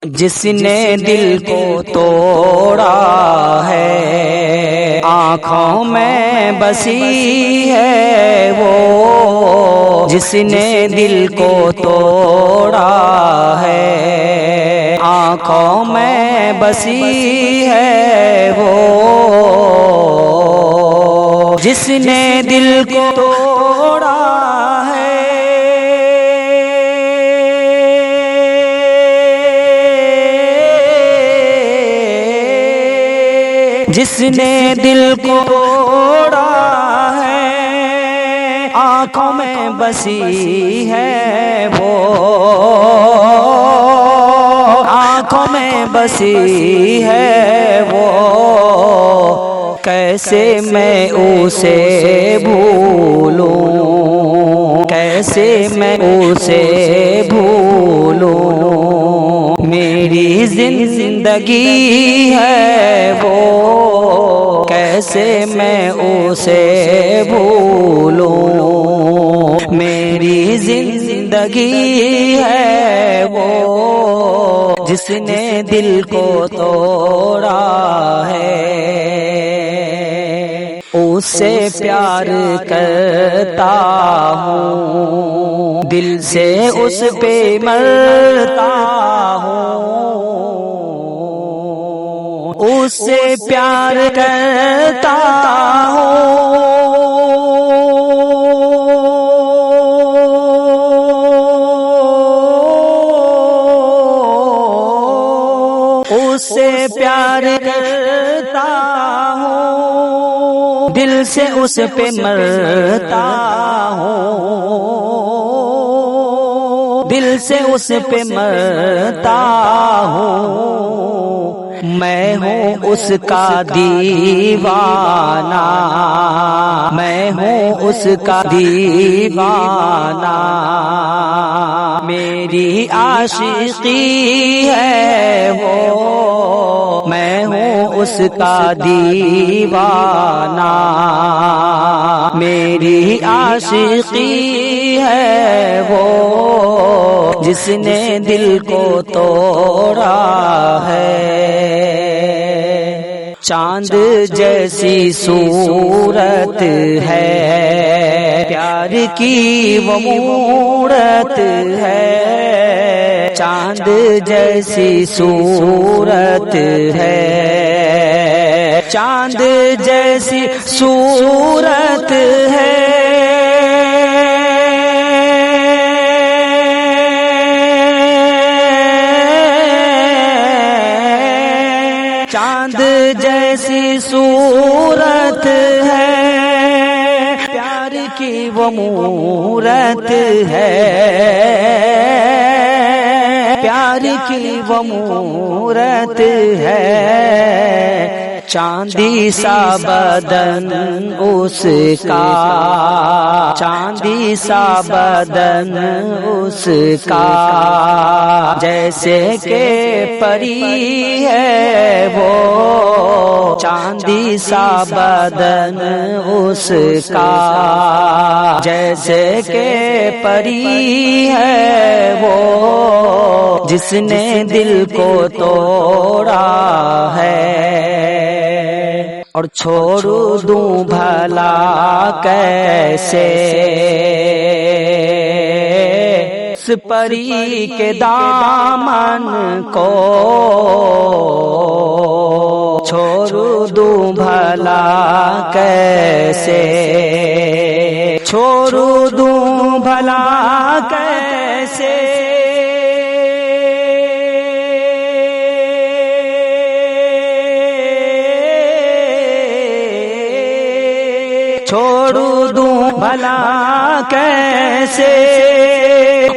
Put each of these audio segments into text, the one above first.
جس نے دل کو توڑا ہے آنکھوں میں بسی ہے وہ، جس نے دل کو توڑا ہے آنکھوں میں بسی ہے وہ، جس نے دل کو توڑا جس نے دل کو توڑا ہے آنکھوں میں بسی ہے وہ، آنکھوں میں بسی ہے وہ، کیسے میں اسے بھولوں، کیسے میں اسے بھولوں، میری زندگی ہے وہ، کیسے میں اسے بھولوں، میری زندگی ہے وہ، جس نے دل کو توڑا ہے، اس سے پیار کرتا ہوں، دل سے اس پہ مرتا ہوں، اس سے پیار کرتا ہوں، اس سے پیار کرتا ہوں، دل سے اس پہ مرتا ہوں، دل سے اس پہ مرتا ہوں، میں ہوں اس کا دیوانہ، میں ہوں اس کا دیوانہ، میری عاشقی ہے وہ، میں ہوں اس کا دیوانہ، میری عاشقی ہے وہ، جس نے دل کو توڑا ہے، چاند جیسی صورت ہے، پیار کی وہ مورت ہے، چاند جیسی صورت ہے، چاند جیسی صورت ہے، چاند جیسی صورت ہے، پیار کی وہ مورت ہے، پیار کی وہ مورت ہے، چاندی سا بدن اس کا، چاندی سا بدن اس کا، جیسے کہ پری ہے وہ، چاندی سا بدن اس کا، جیسے کہ پری ہے وہ، جس نے دل کو توڑا ہے، اور چھوڑ دوں بھلا کیسے اس پری کے دامن کو، چھوڑ دوں بھلا کیسے، چھوڑ دوں بھلا کیسے، چھوڑ دوں بھلا کیسے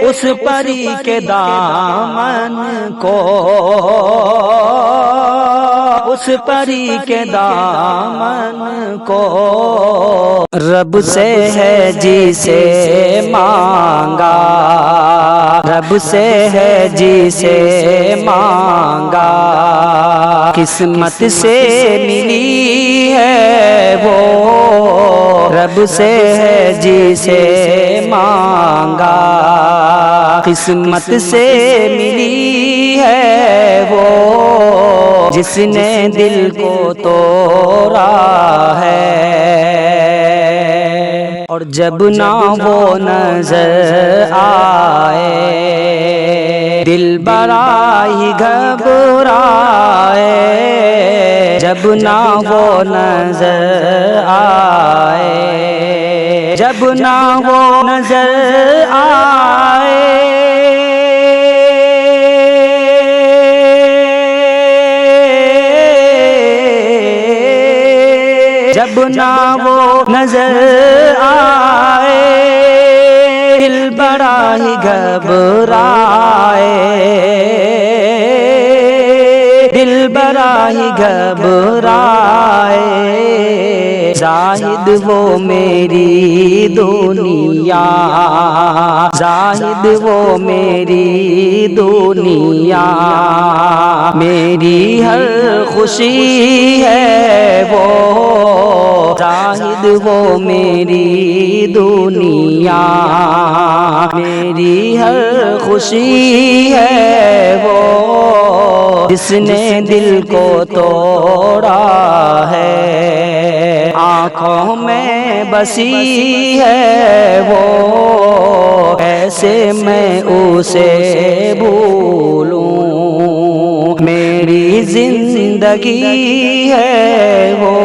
اس پری کے دامن کو، اس پری کے دامن کو، رب سے ہے جی سے مانگا، رب سے ہے جی سے مانگا، قسمت سے ملی ہے وہ، رب سے ہے جی سے مانگا، قسمت سے ملی ہے جس نے دل کو توڑا ہے، اور جب نہ وہ نظر آئے دل بڑا ہی گھبرائے، جب نہ وہ نظر آئے، جب نہ وہ نظر آئے، جب نہ وہ نظر آئے دل بڑا ہی گھبرائے، دل بڑا ہی گھبرائے، زاہد وہ میری دنیا، زاہد وہ میری دنیا، میری ہر خوشی ہے وہ، زاہد وہ میری دنیا، میری ہر خوشی ہے وہ، جس نے دل کو توڑا ہے، آنکھوں میں بسی ہے وہ، ایسے میں اسے بھولوں، میری زندگی ہے وہ،